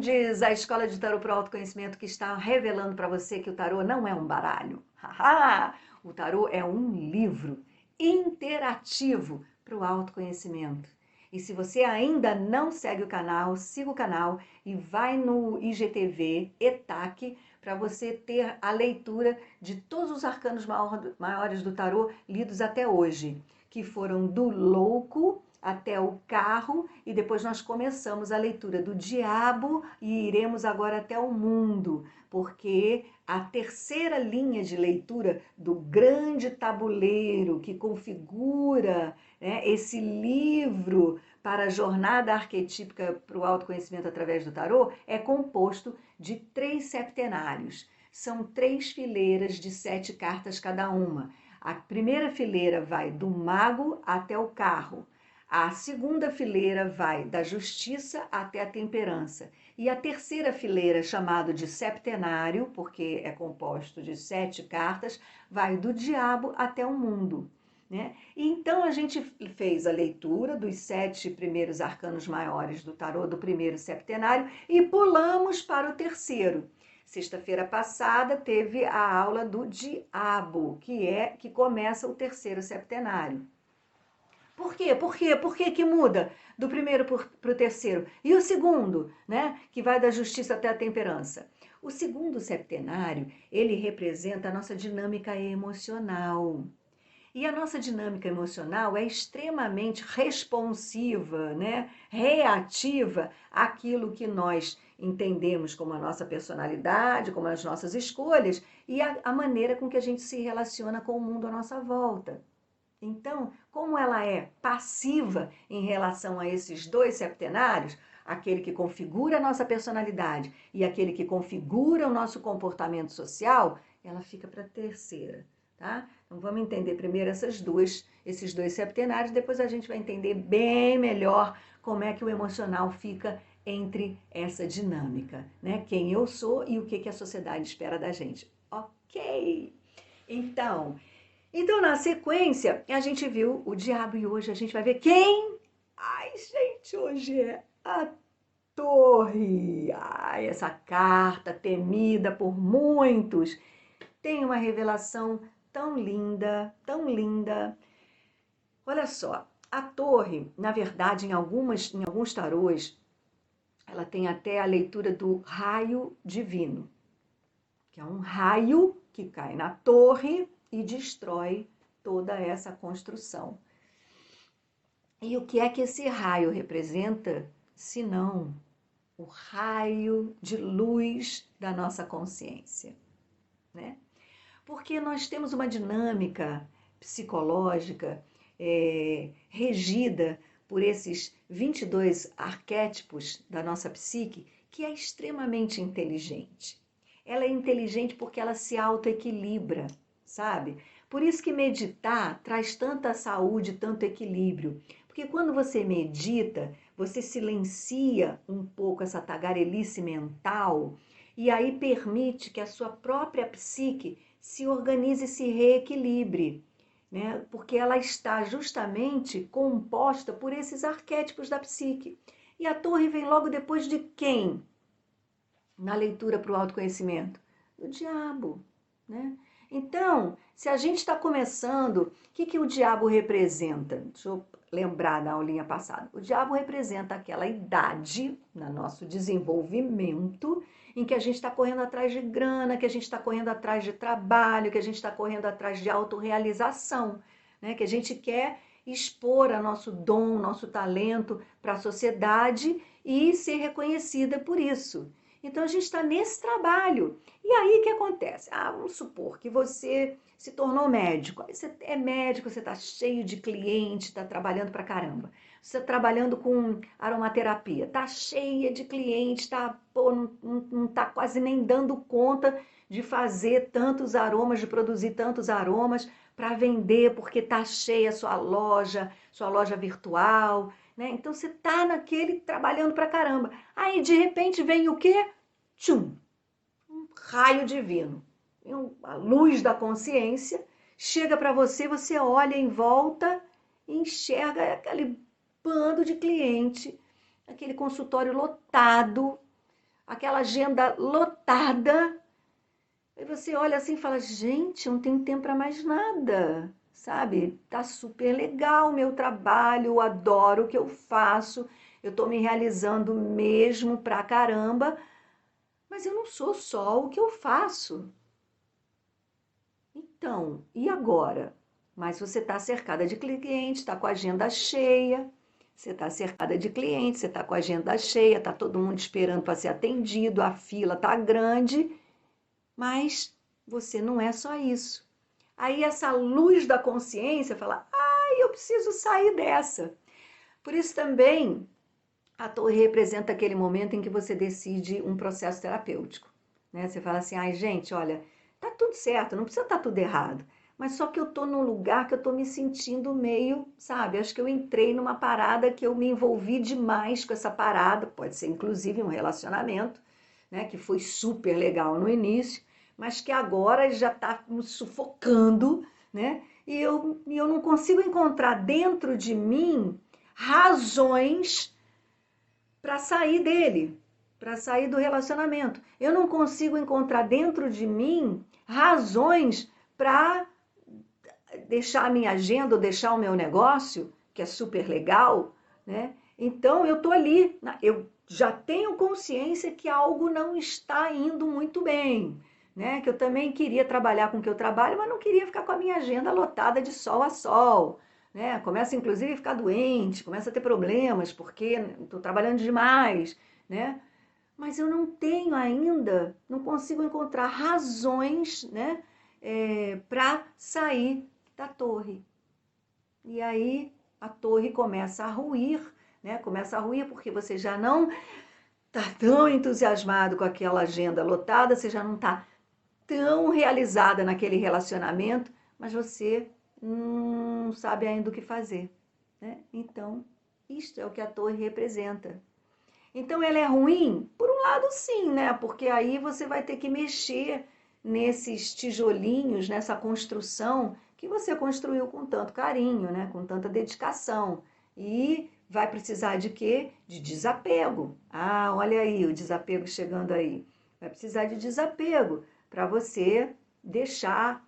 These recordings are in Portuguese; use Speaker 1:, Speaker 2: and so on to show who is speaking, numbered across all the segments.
Speaker 1: diz a Escola de Tarô para o Autoconhecimento, que está revelando para você que o tarô não é um baralho. Haha! O tarô é um livro interativo para o autoconhecimento. E se você ainda não segue o canal, siga o canal e vai no IGTV, ETAC, para você ter a leitura de todos os arcanos maiores do tarô lidos até hoje, que foram do louco até o carro, e depois nós começamos a leitura do diabo e iremos agora até o mundo, porque a terceira linha de leitura do grande tabuleiro que configura, né, esse livro para a jornada arquetípica para o autoconhecimento através do tarô é composto de 3 septenários. São 3 fileiras de 7 cartas cada uma. A primeira fileira vai do mago até o carro. A segunda fileira vai da justiça até a temperança. E a terceira fileira, chamado de septenário, porque é composto de 7 cartas, vai do diabo até o mundo. Né? E então a gente fez a leitura dos 7 primeiros arcanos maiores do tarô do primeiro septenário e pulamos para o terceiro. Sexta-feira passada teve a aula do diabo, que começa o terceiro septenário. Por quê? Por que que muda do primeiro para o terceiro? E o segundo, né, que vai da justiça até a temperança? O segundo septenário, ele representa a nossa dinâmica emocional. E a nossa dinâmica emocional é extremamente responsiva, né? Reativa àquilo que nós entendemos como a nossa personalidade, como as nossas escolhas e a maneira com que a gente se relaciona com o mundo à nossa volta. Então, como ela é passiva em relação a esses 2 septenários, aquele que configura a nossa personalidade e aquele que configura o nosso comportamento social, ela fica para a terceira. Tá? Então vamos entender primeiro esses dois septenários, depois a gente vai entender bem melhor como é que o emocional fica entre essa dinâmica, né? Quem eu sou e o que a sociedade espera da gente. Ok? Então, na sequência, a gente viu o diabo e hoje a gente vai ver quem? Ai, gente, hoje é a torre. Ai, essa carta temida por muitos. Tem uma revelação tão linda, tão linda. Olha só, a torre, na verdade, em alguns tarôs, ela tem até a leitura do raio divino, que é um raio que cai na torre e destrói toda essa construção. E o que é que esse raio representa, se não o raio de luz da nossa consciência, né? Porque nós temos uma dinâmica psicológica regida por esses 22 arquétipos da nossa psique, que é extremamente inteligente. Ela é inteligente porque ela se autoequilibra, sabe? Por isso que meditar traz tanta saúde, tanto equilíbrio. Porque quando você medita, você silencia um pouco essa tagarelice mental e aí permite que a sua própria psique se organize e se reequilibre, né? Porque ela está justamente composta por esses arquétipos da psique. E a torre vem logo depois de quem? Na leitura para o autoconhecimento? Do diabo, né? Então, se a gente está começando, o que o diabo representa? Deixa eu lembrar da aulinha passada. O diabo representa aquela idade, no nosso desenvolvimento, em que a gente está correndo atrás de grana, que a gente está correndo atrás de trabalho, que a gente está correndo atrás de autorrealização, né? Que a gente quer expor o nosso dom, nosso talento para a sociedade e ser reconhecida por isso. Então a gente está nesse trabalho. E aí o que acontece? Vamos supor que você se tornou médico. Aí você é médico, você está cheio de cliente, está trabalhando pra caramba. Você está trabalhando com aromaterapia, está cheia de clientes, não está quase nem dando conta de fazer tantos aromas, de produzir tantos aromas para vender, porque está cheia a sua loja virtual. Né? Então você está naquele trabalhando pra caramba. Aí de repente vem o quê? Tchum! Um raio divino. A luz da consciência chega para você, você olha em volta e enxerga aquele bando de cliente, aquele consultório lotado, aquela agenda lotada. Aí você olha assim e fala, gente, eu não tenho tempo para mais nada, sabe? Tá super legal o meu trabalho, eu adoro o que eu faço, eu tô me realizando mesmo pra caramba, mas eu não sou só o que eu faço. Então, e agora? Mas você está cercada de clientes, está com a agenda cheia, você está cercada de clientes, você está com a agenda cheia, está todo mundo esperando para ser atendido, a fila está grande, mas você não é só isso. Aí essa luz da consciência fala, ai, eu preciso sair dessa. Por isso também a torre representa aquele momento em que você decide um processo terapêutico, né? Você fala assim, ai gente, olha, tá tudo certo, não precisa estar tudo errado, mas só que eu tô num lugar que eu tô me sentindo meio, sabe? Acho que eu entrei numa parada que eu me envolvi demais com essa parada, pode ser inclusive um relacionamento, né? Que foi super legal no início, mas que agora já tá me sufocando, né? E eu não consigo encontrar dentro de mim razões para sair dele, para sair do relacionamento. Eu não consigo encontrar dentro de mim razões para deixar a minha agenda ou deixar o meu negócio, que é super legal, né? Então eu tô ali, eu já tenho consciência que algo não está indo muito bem, né? Que eu também queria trabalhar com o que eu trabalho, mas não queria ficar com a minha agenda lotada de sol a sol, né? Começa inclusive a ficar doente, começa a ter problemas porque estou trabalhando demais, né? Mas eu não tenho ainda, não consigo encontrar razões, né, para sair da torre. E aí a torre começa a ruir, né? Começa a ruir porque você já não está tão entusiasmado com aquela agenda lotada, você já não está tão realizada naquele relacionamento, mas você não sabe ainda o que fazer, né? Então, isto é o que a torre representa. Então ela é ruim? Por um lado sim, né? Porque aí você vai ter que mexer nesses tijolinhos, nessa construção que você construiu com tanto carinho, né? Com tanta dedicação. E vai precisar de quê? De desapego. Ah, olha aí o desapego chegando aí. Vai precisar de desapego para você deixar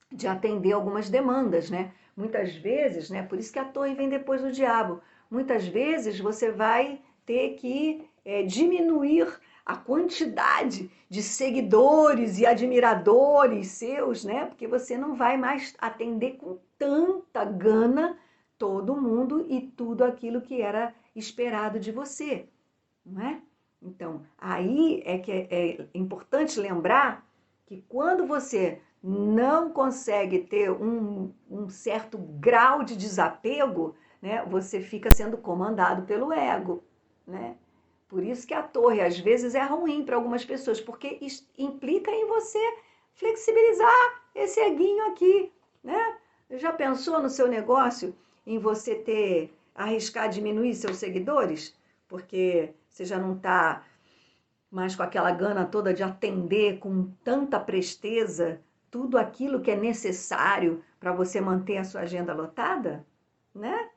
Speaker 1: de atender algumas demandas, né? Muitas vezes, né? Por isso que a torre vem depois do diabo. Muitas vezes você vai ter que diminuir a quantidade de seguidores e admiradores seus, né? Porque você não vai mais atender com tanta gana todo mundo e tudo aquilo que era esperado de você, não é? Então, aí é que é importante lembrar que quando você não consegue ter um certo grau de desapego, né, você fica sendo comandado pelo ego, né? Por isso que a torre às vezes é ruim para algumas pessoas, porque isso implica em você flexibilizar esse eguinho aqui, né? Já pensou no seu negócio em você arriscar diminuir seus seguidores? Porque você já não está mais com aquela gana toda de atender com tanta presteza tudo aquilo que é necessário para você manter a sua agenda lotada, né?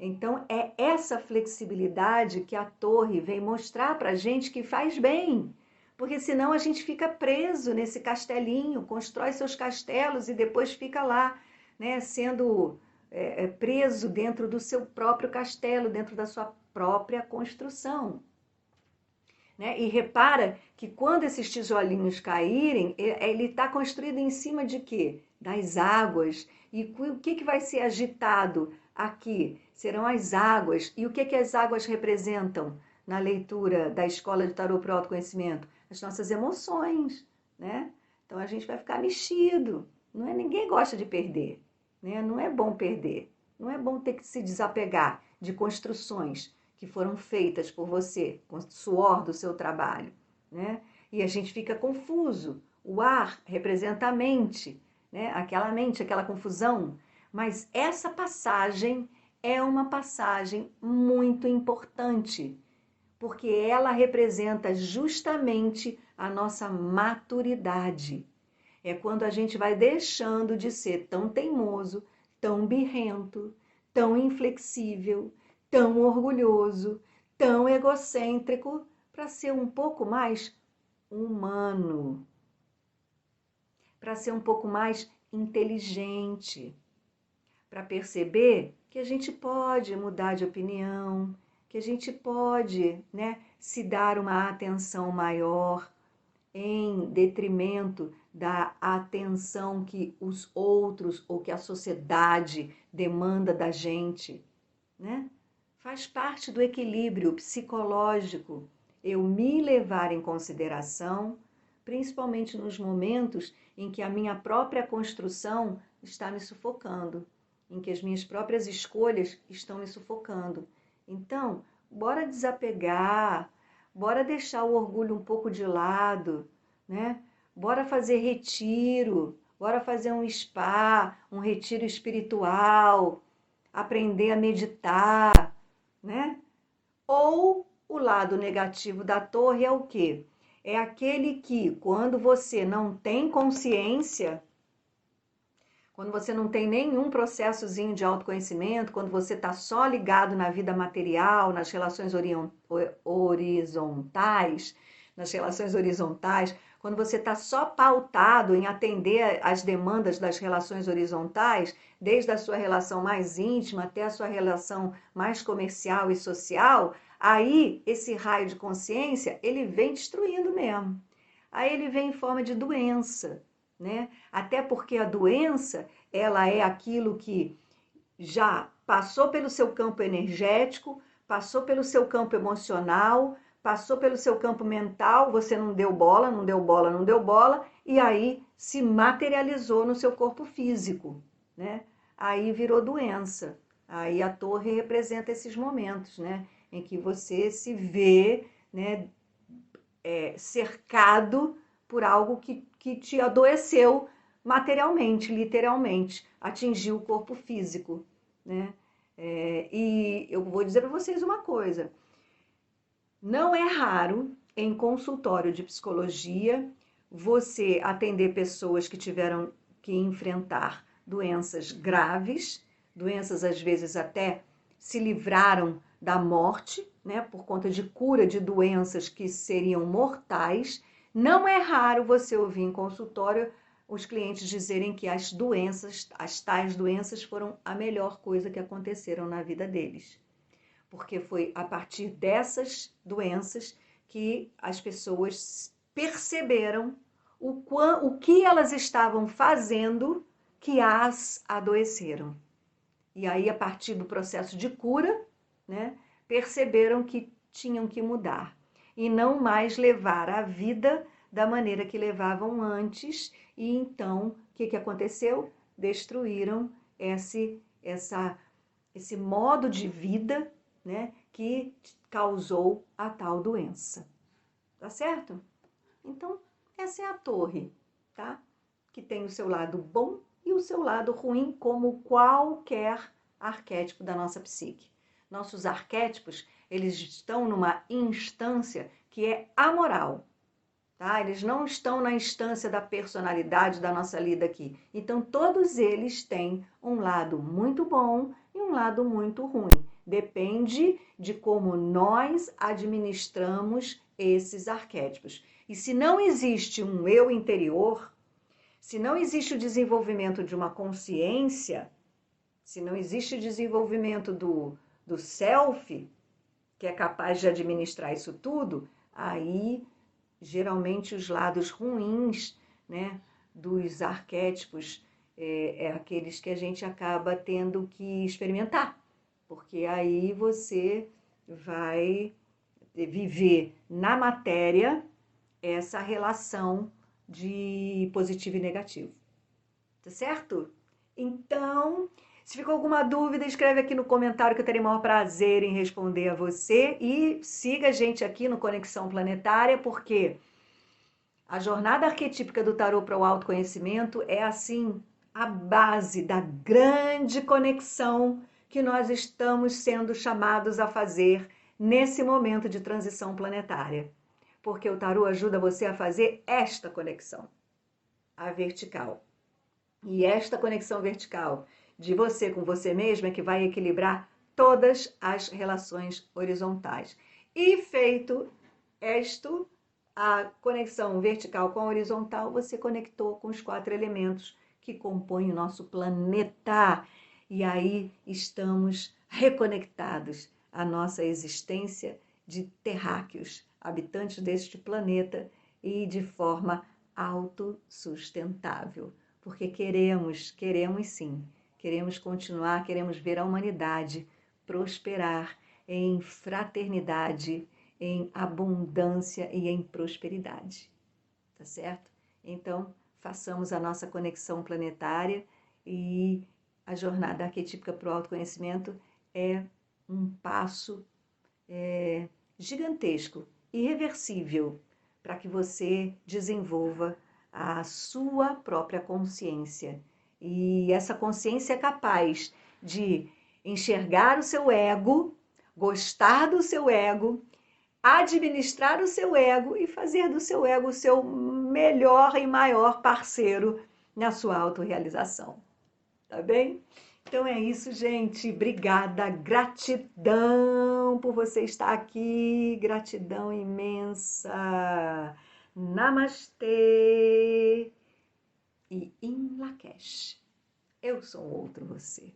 Speaker 1: Então é essa flexibilidade que a torre vem mostrar para a gente que faz bem, porque senão a gente fica preso nesse castelinho, constrói seus castelos e depois fica lá, né, sendo preso dentro do seu próprio castelo, dentro da sua própria construção. Né? E repara que quando esses tijolinhos caírem, ele está construído em cima de quê? Das águas. E o que vai ser agitado aqui? Serão as águas. E o que as águas representam na leitura da Escola de Tarô para o Autoconhecimento? As nossas emoções, né? Então a gente vai ficar mexido. Não é, ninguém gosta de perder, né? Não é bom perder. Não é bom ter que se desapegar de construções que foram feitas por você, com o suor do seu trabalho, né? E a gente fica confuso. O ar representa a mente, né? Aquela mente, aquela confusão. Mas essa passagem é uma passagem muito importante, porque ela representa justamente a nossa maturidade. É quando a gente vai deixando de ser tão teimoso, tão birrento, tão inflexível, tão orgulhoso, tão egocêntrico, para ser um pouco mais humano, para ser um pouco mais inteligente, para perceber que a gente pode mudar de opinião, que a gente pode, né, se dar uma atenção maior em detrimento da atenção que os outros ou que a sociedade demanda da gente, né? Faz parte do equilíbrio psicológico eu me levar em consideração, principalmente nos momentos em que a minha própria construção está me sufocando, em que as minhas próprias escolhas estão me sufocando. Então, bora desapegar, bora deixar o orgulho um pouco de lado, né? Bora fazer retiro, bora fazer um spa, um retiro espiritual, aprender a meditar, né? Ou o lado negativo da torre é o quê? É aquele que, quando você não tem consciência, quando você não tem nenhum processozinho de autoconhecimento, quando você está só ligado na vida material, nas relações horizontais, quando você está só pautado em atender às demandas das relações horizontais, desde a sua relação mais íntima até a sua relação mais comercial e social, aí esse raio de consciência, ele vem destruindo mesmo. Aí ele vem em forma de doença, né? Até porque a doença, ela é aquilo que já passou pelo seu campo energético, passou pelo seu campo emocional, passou pelo seu campo mental, você não deu bola, não deu bola, não deu bola, e aí se materializou no seu corpo físico, né? Aí virou doença. Aí a torre representa esses momentos, né? Em que você se vê, né, cercado por algo que te adoeceu materialmente, literalmente, atingiu o corpo físico, né? E eu vou dizer para vocês uma coisa, não é raro em consultório de psicologia você atender pessoas que tiveram que enfrentar doenças graves, doenças às vezes até se livraram da morte, né, por conta de cura de doenças que seriam mortais. Não é raro você ouvir em consultório os clientes dizerem que as doenças, as tais doenças, foram a melhor coisa que aconteceram na vida deles. Porque foi a partir dessas doenças que as pessoas perceberam o que elas estavam fazendo que as adoeceram. E aí, a partir do processo de cura, né, perceberam que tinham que mudar e não mais levar a vida da maneira que levavam antes. E então, o que aconteceu? Destruíram esse modo de vida, né, que causou a tal doença. Tá certo? Então, essa é a torre, tá? Que tem o seu lado bom e o seu lado ruim, como qualquer arquétipo da nossa psique. Nossos arquétipos, eles estão numa instância que é amoral, tá? Eles não estão na instância da personalidade da nossa lida aqui. Então, todos eles têm um lado muito bom e um lado muito ruim. Depende de como nós administramos esses arquétipos. E se não existe um eu interior, se não existe o desenvolvimento de uma consciência, se não existe o desenvolvimento do self, que é capaz de administrar isso tudo, aí geralmente os lados ruins, né, dos arquétipos aqueles que a gente acaba tendo que experimentar, porque aí você vai viver na matéria essa relação de positivo e negativo. Tá certo? Então, se ficou alguma dúvida, escreve aqui no comentário que eu terei o maior prazer em responder a você. E siga a gente aqui no Conexão Planetária, porque a jornada arquetípica do tarô para o autoconhecimento é, assim, a base da grande conexão que nós estamos sendo chamados a fazer nesse momento de transição planetária. Porque o tarô ajuda você a fazer esta conexão, a vertical. E esta conexão vertical de você com você mesmo é que vai equilibrar todas as relações horizontais. E feito a conexão vertical com a horizontal, você conectou com os 4 elementos que compõem o nosso planeta. E aí estamos reconectados à nossa existência de terráqueos, habitantes deste planeta, e de forma autossustentável. Porque queremos sim, queremos continuar, queremos ver a humanidade prosperar em fraternidade, em abundância e em prosperidade. Tá certo? Então, façamos a nossa conexão planetária, e a jornada arquetípica para o autoconhecimento é um passo gigantesco, irreversível, para que você desenvolva a sua própria consciência. E essa consciência é capaz de enxergar o seu ego, gostar do seu ego, administrar o seu ego e fazer do seu ego o seu melhor e maior parceiro na sua autorrealização. Tá bem? Então é isso, gente. Obrigada, gratidão por você estar aqui, gratidão imensa. Namastê e In Lakesh. Eu sou um outro você.